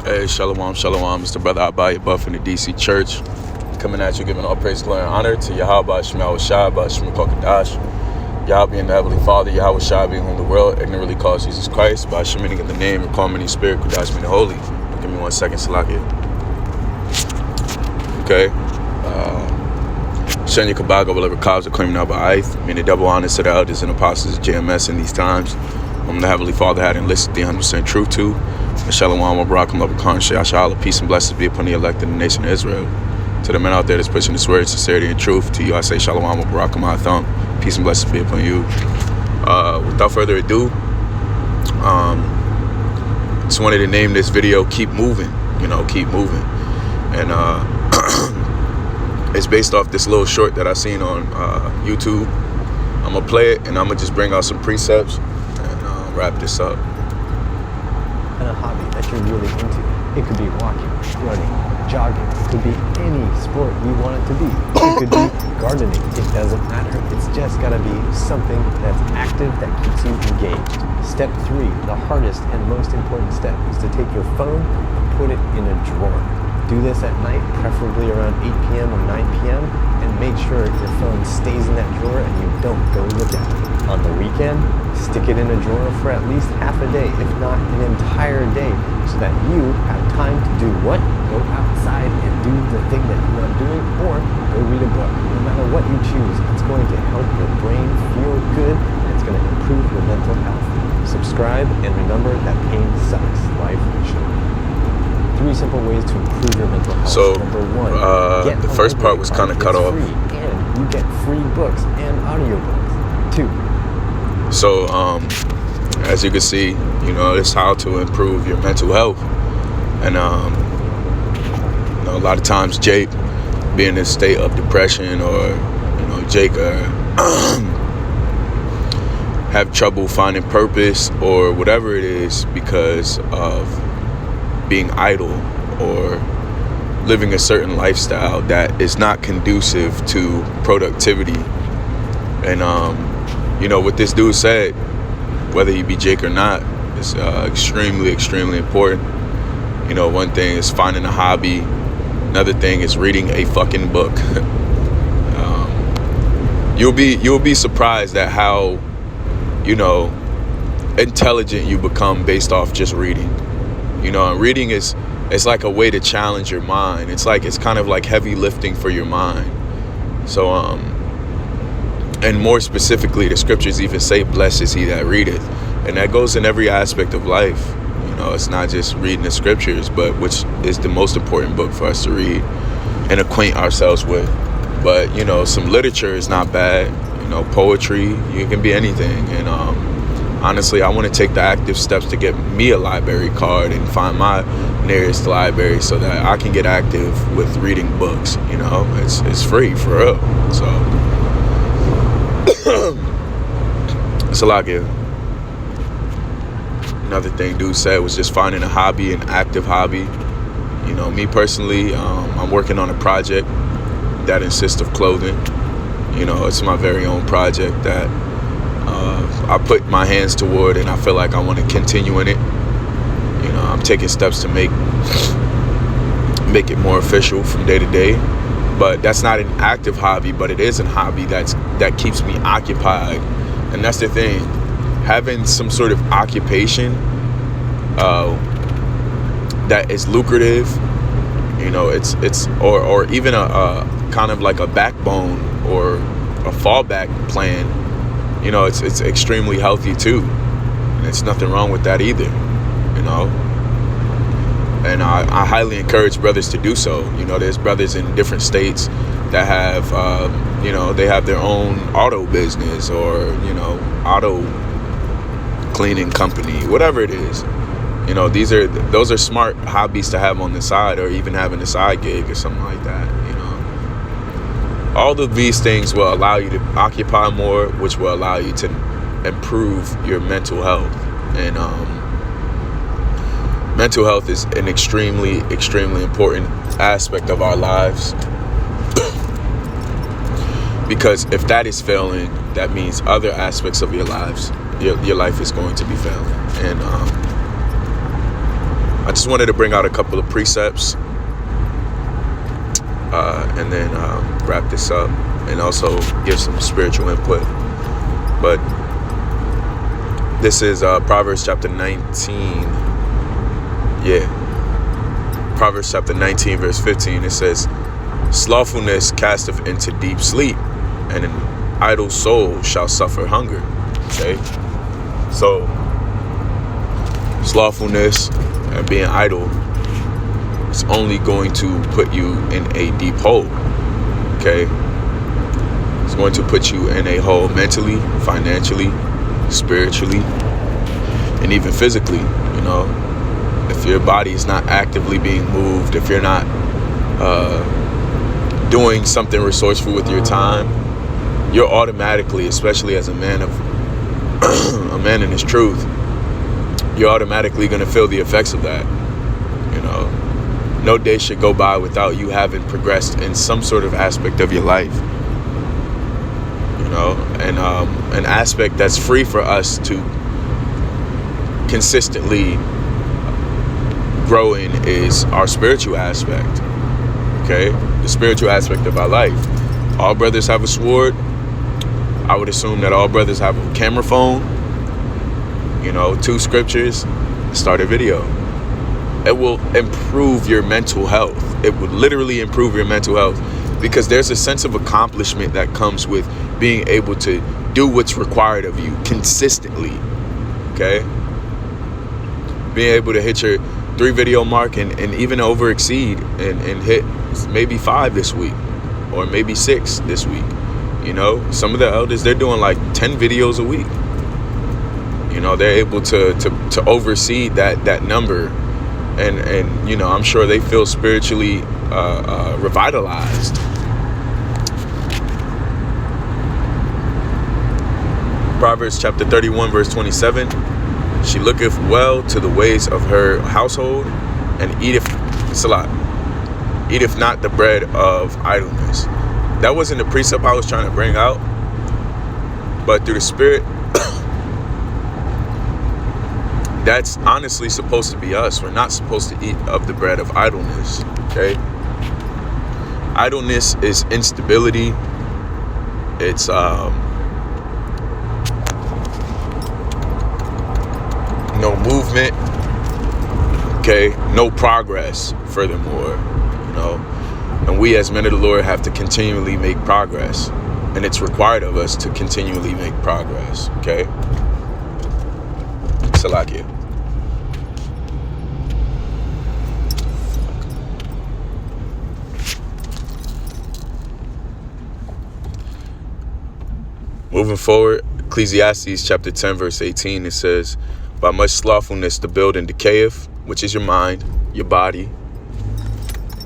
Hey, shalom, shalom. It's the brother Abaya Buff in the DC Church. Coming at you, giving all praise, glory, and honor to Yahweh Shema Shai, Shema Kokadash, Yahweh and the Heavenly Father, Yahweh Shai, whom the world ignorantly calls Jesus Christ, by Shemiting in the name and calling me Spirit, Kudash meaning holy. Give me 1 second, Salakia. Okay. Shenya Kabaga will ever cause a claim now by Ith, meaning double honors to the elders and apostles of JMS in these times, whom the Heavenly Father had enlisted the 100% truth to. Shalom, Barak, love, Khan, peace and blessings be upon the elect in the nation of Israel. To the men out there that's pushing this word, sincerity and truth, to you I say Shalom, Barak, my thumb, peace and blessings be upon you. Without further ado, just wanted to name this video Keep Moving, keep moving. And it's based off this little short that I seen on YouTube. I'm gonna play it and I'm gonna just bring out some precepts and wrap this up. And a hobby that you're really into. It could be walking, running, jogging. It could be any sport you want it to be. It could be gardening. It doesn't matter. It's just gotta be something that's active that keeps you engaged. Step 3, the hardest and most important step, is to take your phone and put it in a drawer. Do this at night, preferably around 8 p.m. or 9 p.m., and make sure your phone stays in that drawer and you don't go look at it. On the weekend, stick it in a drawer for at least half a day, if not an entire day, so that you have time to do what? Go outside and do the thing that you love doing, or go read a book. No matter what you choose, it's going to help your brain feel good, and it's going to improve your mental health. Subscribe, and remember that pain sucks. Life should. 3 simple ways to improve your mental health. So, Number 1, the first part was kind of cut off. Free, and you get free books and audiobooks. 2. So, as you can see, it's how to improve your mental health. And, a lot of times Jake, being in a state of depression, or, Jake have trouble finding purpose or whatever it is because of being idle or living a certain lifestyle that is not conducive to productivity. And, what this dude said, whether he be Jake or not, is extremely, extremely important. One thing is finding a hobby. Another thing is reading a fucking book. You'll be surprised at how, intelligent you become based off just reading. And reading it's like a way to challenge your mind. It's kind of like heavy lifting for your mind. So, and more specifically, the scriptures even say, blessed is he that readeth. And that goes in every aspect of life. It's not just reading the scriptures, but which is the most important book for us to read and acquaint ourselves with. But, some literature is not bad. Poetry, it can be anything. And honestly, I want to take the active steps to get me a library card and find my nearest library so that I can get active with reading books. It's free, for real. So, it's a lot good. Another thing dude said was just finding a hobby, an active hobby. Me personally, I'm working on a project that insists of clothing. It's my very own project that I put my hands toward, and I feel like I want to continue in it. I'm taking steps to make it more official from day to day. But that's not an active hobby, but it is a hobby that keeps me occupied. And that's the thing. Having some sort of occupation that is lucrative, it's or even a kind of like a backbone or a fallback plan, it's extremely healthy too. And it's nothing wrong with that either, And I highly encourage brothers to do so. There's brothers in different states that have, they have their own auto business or, auto cleaning company, whatever it is. Those are smart hobbies to have on the side, or even having a side gig or something like that. All of these things will allow you to occupy more, which will allow you to improve your mental health. And mental health is an extremely, extremely important aspect of our lives. Because if that is failing, that means other aspects of your lives, your life is going to be failing. And I just wanted to bring out a couple of precepts and then wrap this up and also give some spiritual input. But this is Proverbs chapter 19. Proverbs chapter 19 verse 15. It says, slothfulness casteth into deep sleep, and an idle soul shall suffer hunger. Okay, so slothfulness and being idle is only going to put you in a deep hole. Okay, it's going to put you in a hole mentally, financially, spiritually, and even physically. You know, if your body is not actively being moved, if you're not doing something resourceful with your time, you're automatically, especially as a man in his truth, you're automatically going to feel the effects of that. You know, no day should go by without you having progressed in some sort of aspect of your life. You know, and an aspect that's free for us to consistently grow in is our spiritual aspect. Okay, the spiritual aspect of our life. All brothers have a sword. I would assume that all brothers have a camera phone, you know, 2 scriptures, start a video. It will improve your mental health. It would literally improve your mental health, because there's a sense of accomplishment that comes with being able to do what's required of you consistently. Okay, being able to hit your 3 video mark and even over exceed and hit maybe 5 this week, or maybe 6 this week. You know, some of the elders, they're doing like 10 videos a week. You know, they're able to oversee that number, and you know, I'm sure they feel spiritually revitalized. Proverbs chapter 31 verse 27. She looketh well to the ways of her household, and eateth not the bread of idleness. That wasn't the precept I was trying to bring out, but through the Spirit, that's honestly supposed to be us. We're not supposed to eat of the bread of idleness. Okay, idleness is instability. It's no movement. Okay, no progress. Furthermore, you know, and we as men of the Lord have to continually make progress, and it's required of us to continually make progress. Okay, Salakia. Moving forward, Ecclesiastes chapter 10 verse 18, it says, by much slothfulness the building decayeth, which is your mind, your body.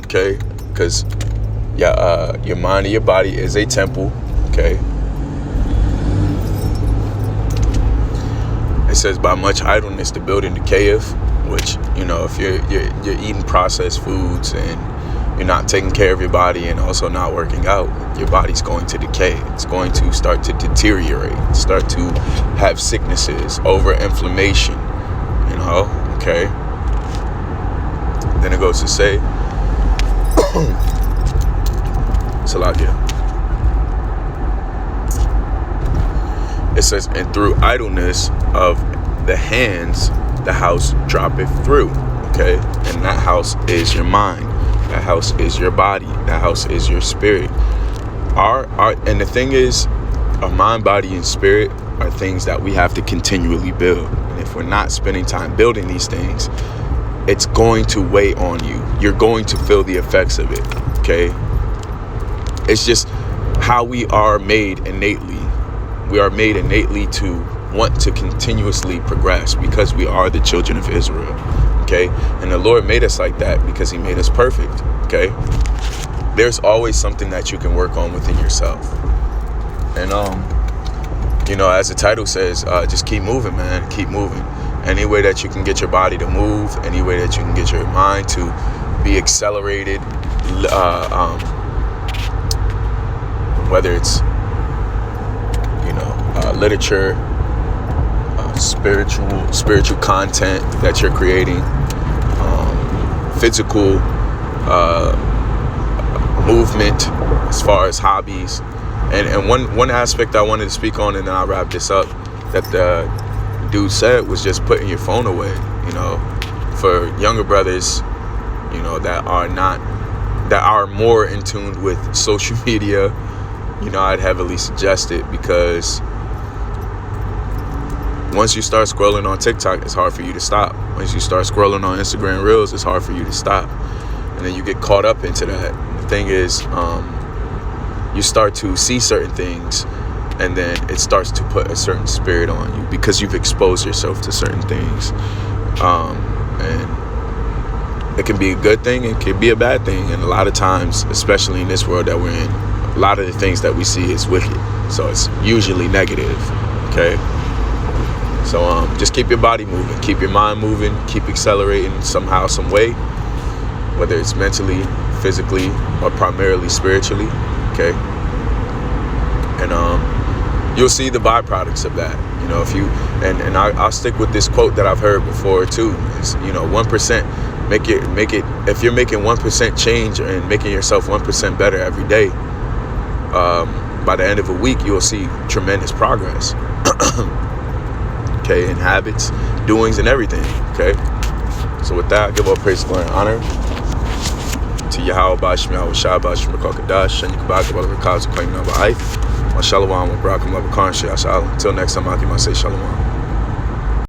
Okay, because your mind and your body is a temple. Okay, it says by much idleness the building decayeth, which, you know, if you're eating processed foods and you're not taking care of your body and also not working out, your body's going to decay. It's going to start to deteriorate, start to have sicknesses, over inflammation, you know. Okay, then it goes to say, Salakia. It says, and through idleness of the hands the house droppeth through. Okay, and that house is your mind. That house is your body. That house is your spirit. And the thing is, our mind, body, and spirit are things that we have to continually build. And if we're not spending time building these things, it's going to weigh on you. You're going to feel the effects of it. Okay, it's just how we are made innately. We are made innately to want to continuously progress, because we are the children of Israel. Okay, and the Lord made us like that because he made us perfect. Okay, there's always something that you can work on within yourself. And you know, as the title says, just keep moving, man. Keep moving. Any way that you can get your body to move, any way that you can get your mind to be accelerated, whether it's, you know, literature, spiritual content that you're creating, physical movement, as far as hobbies. And one aspect I wanted to speak on, and then I'll wrap this up, that the dude said was just putting your phone away. You know, for younger brothers, you know, that are more in tune with social media, you know, I'd heavily suggest it, because once you start scrolling on TikTok, it's hard for you to stop. Once you start scrolling on Instagram Reels, it's hard for you to stop. And then you get caught up into that. And the thing is, you start to see certain things, and then it starts to put a certain spirit on you because you've exposed yourself to certain things. And it can be a good thing, it can be a bad thing. And a lot of times, especially in this world that we're in, a lot of the things that we see is wicked. So it's usually negative, okay? So just keep your body moving, keep your mind moving, keep accelerating somehow, some way, whether it's mentally, physically, or primarily spiritually, okay? And you'll see the byproducts of that. You know, if you, and I'll stick with this quote that I've heard before too, is, you know, 1%, make it, if you're making 1% change and making yourself 1% better every day, by the end of a week, you'll see tremendous progress. Okay, in habits, doings, and everything, okay? So with that, I give all praise, glory, and honor to Yahweh Bashmi, Yahweh Shai Bashmi, Kakadash, and Yukabaka, Balakaz, Claim Number I. Shalom, Barakam, Labakan, Shah. Until next time, I say shalom.